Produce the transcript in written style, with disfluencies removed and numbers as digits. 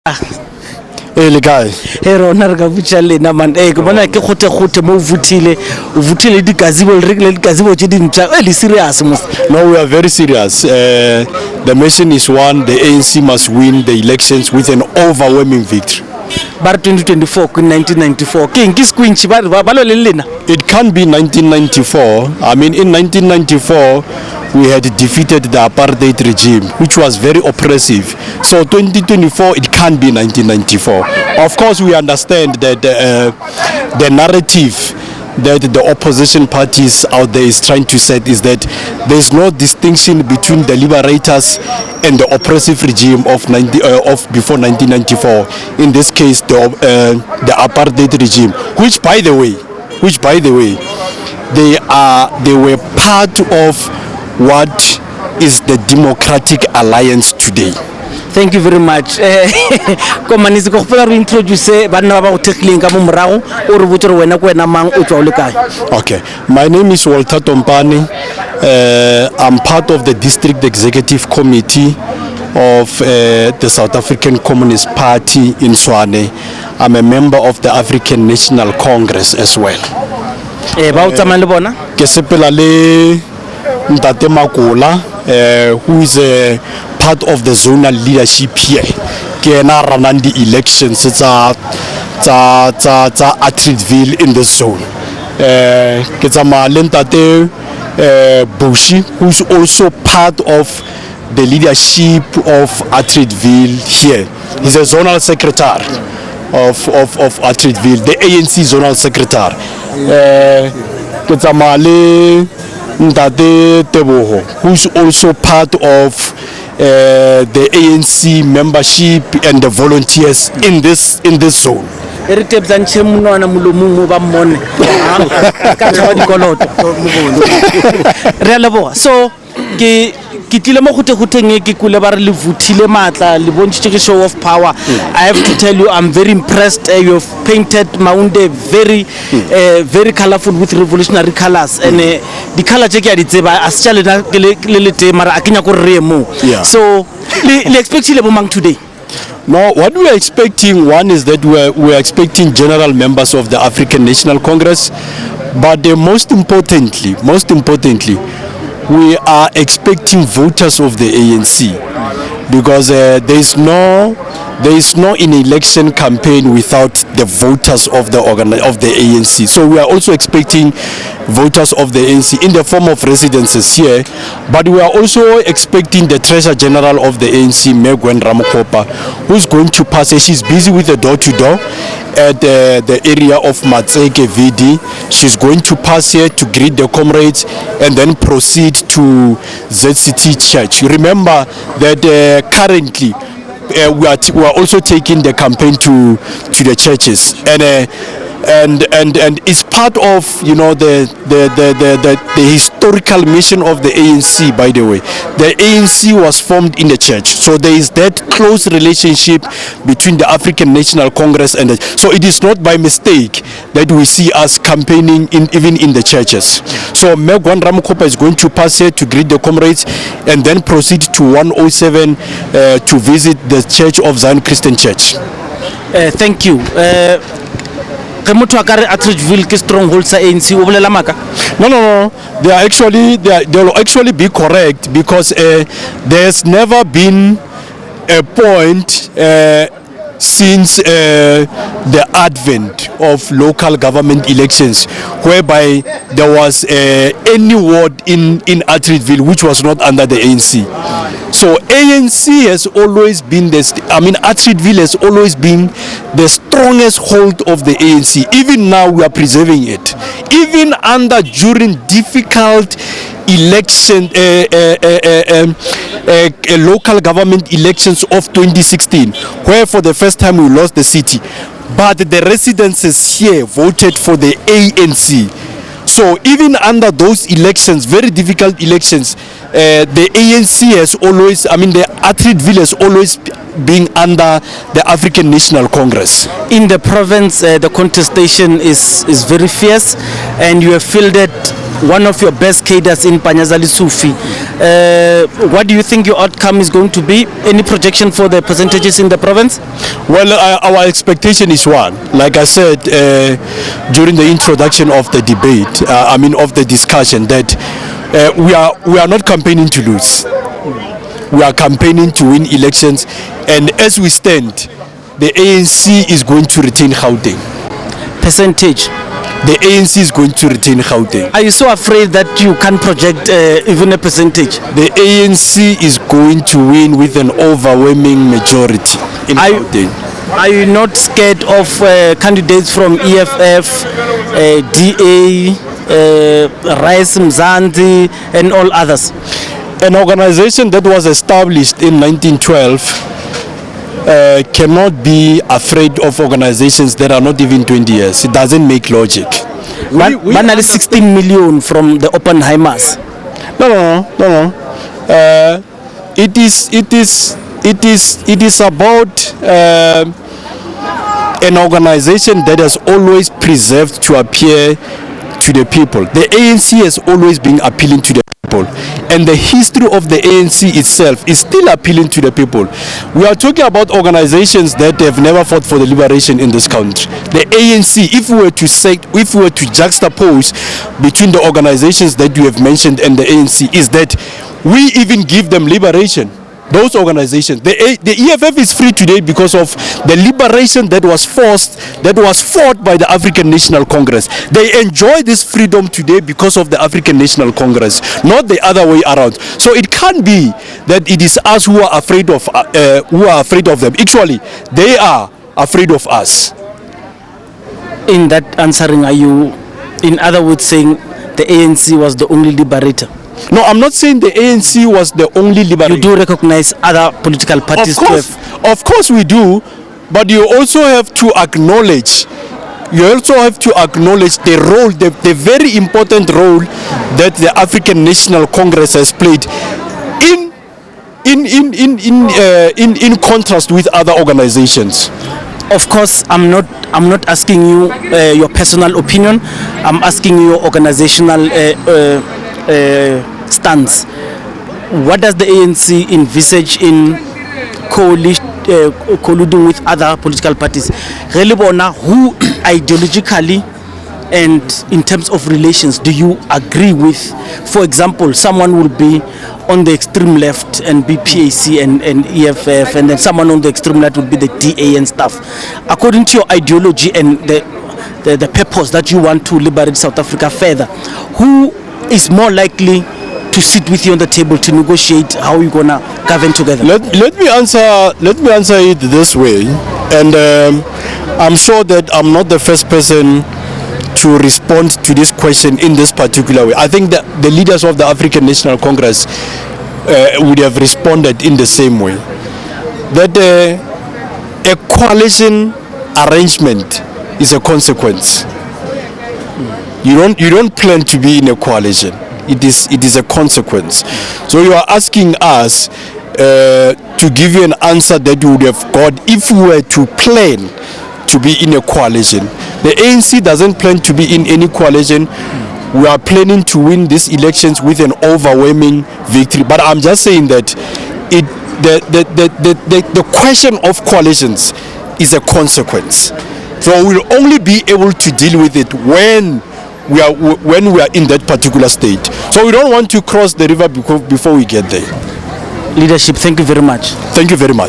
le kae he rona re ka butša lena man ke bona ke gote mo o vutile dikazebo le rekile dikazebo tše dintšha le serious mos. No, we are very serious. The mission is one: the ANC must win the elections with an overwhelming victory. Ba re 2024 ku 1994 ke eng ke squinch ba lo le lena. It can't be 1994. I mean, in 1994 we had defeated the apartheid regime, which was very oppressive. So 2024, it can't be 1994. Of course, we understand that the narrative that the opposition parties out there is trying to set is that there's no distinction between the liberators and the oppressive regime of before 1994. In this case, the apartheid regime, which by the way, they were part of what is the Democratic Alliance today. Thank you very much. Komanisi go gopola re introduce banna ba go tekileng ka mo morago o re botse re wena ko wena mang o tswa le kae. Okay, my name is Walter Tompane. I'm part of the district executive committee of the South African Communist Party in Tshwane. I'm a member of the African National Congress as well. Ba o tsamaya le bona ke sepela le Ntate Makula, who is a part of the zonal leadership here. Ke ena ranang di elections tsa Atteridgeville in this zone. Ke tsamaya le Ntate Bushi, who's also part of the leadership of Atteridgeville here. He's a zonal secretary of Atteridgeville, the ANC zonal secretary. Ke tsamaya le Ntate Teboho, who's also part of the ANC membership and the volunteers in this zone. re tebzantshe monwana molomong ba mmone ka tšhaba dikoloto re a leboga. So ke tlile mo goteng ke kule ba re le vuthile matla le bontšitše ke show of power. I have to tell you, I'm very impressed. You have painted Maunde very colorful with revolutionary colors, and the color tše ke a di tseba a se tša lena le te mara a kenya ko re mo. So le expectile bo mang today? No, what we are expecting, one is that we are expecting general members of the African National Congress, but most importantly, we are expecting voters of the ANC, because there is no an election campaign without the voters of the ANC. So we are also expecting voters of the ANC in the form of residences here, but we are also expecting the Treasurer General of the ANC, Megwen Ramokopa, who's going to pass. She's busy with the door-to-door at the area of Matseke VD. She's going to pass here to greet the comrades and then proceed to ZCT Church. Remember that currently we are also taking the campaign to the churches, and it's part of the historical mission of the ANC. By the way, the ANC was formed in the church, so there is that close relationship between the African National Congress and so it is not by mistake that we see us campaigning even in the churches. So Megwan Ramokopa is going to pass here to greet the comrades and then proceed to 107 to visit the Church of Zion Christian Church. Thank you. Motho a ka re Atteridgeville ke stronghold sa ANC o bolela maka? No. They'll actually be correct, because there's never been a point since the advent of local government elections whereby there was any ward in Atteridgeville which was not under the ANC. So ANC has always been Atteridgeville has always been the strongest hold of the ANC. Even now we are preserving it. Even during difficult election, local government elections of 2016, where for the first time we lost the city, but the residents here voted for the ANC. So even under those elections, very difficult elections, the ANC has always, the Atteridgeville has always been under the African National Congress. In the province, the contestation is very fiece, and you have fielded one of your best cadres in Panyazali Sufi. What do you think your outcome is going to be? Any projection for the percentages in the province? Well, our expectation is one. Like I said during the introduction of the debate, of the discussion, that we are not campaigning to lose. We are campaigning to win elections, and as we stand, the ANC is going to retain Gauteng. Percentage? The ANC is going to retain Gauteng. Are you so afraid that you can't project even a percentage? The ANC is going to win with an overwhelming majority in Gauteng. Are you not scared of candidates from EFF, DA, Rice Mzansi, and all others? An organization that was established in 1912 cannot be afraid of organizations that are not even 20 years. It doesn't make logic. Banally 16 million from the Oppenheimers. No. It is about an organization that has always preserved to appear to the people. The ANC has always been appealing to the people, and the history of the ANC itself is still appealing to the people. We are talking about organizations that have never fought for the liberation in this country. The ANC, if we were to juxtapose between the organizations that you have mentioned and the ANC, is that we even give them liberation. Those organizations, the EFF is free today because of the liberation that was fought by the African National Congress. They enjoy this freedom today because of the African National Congress, not the other way around. So it can't be that it is us who are afraid of them. Actually, they are afraid of us. In that answering, are you, in other words, saying the ANC was the only liberator? No, I'm not saying the ANC was the only liberator. You do recognize other political parties? Of course we do, but you also have to acknowledge the role, the very important role that the African National Congress has played in contrast with other organizations. Of course, I'm not asking you your personal opinion. I'm asking you your organizational stance. What does the ANC envisage in colluding with other political parties? Really, who ideologically and in terms of relations do you agree with? For example, someone will be on the extreme left and be PAC and EFF, and then someone on the extreme right will be the DA and stuff. According to your ideology and the purpose that you want to liberate South Africa further, who is more likely to sit with you on the table to negotiate how we're gonna govern together? Let me answer it this way, and I'm sure that I'm not the first person to respond to this question in this particular way. I think that the leaders of the African National Congress would have responded in the same way. That a coalition arrangement is a consequence. You don't plan to be in a coalition. It is a consequence. So you are asking us to give you an answer that you would have got if we were to plan to be in a coalition. The ANC doesn't plan to be in any coalition. We are planning to win these elections with an overwhelming victory. But I'm just saying that the question of coalitions is a consequence. So we'll only be able to deal with it when we are in that particular state. So we don't want to cross the river before we get there. Leadership, thank you very much. Thank you very much.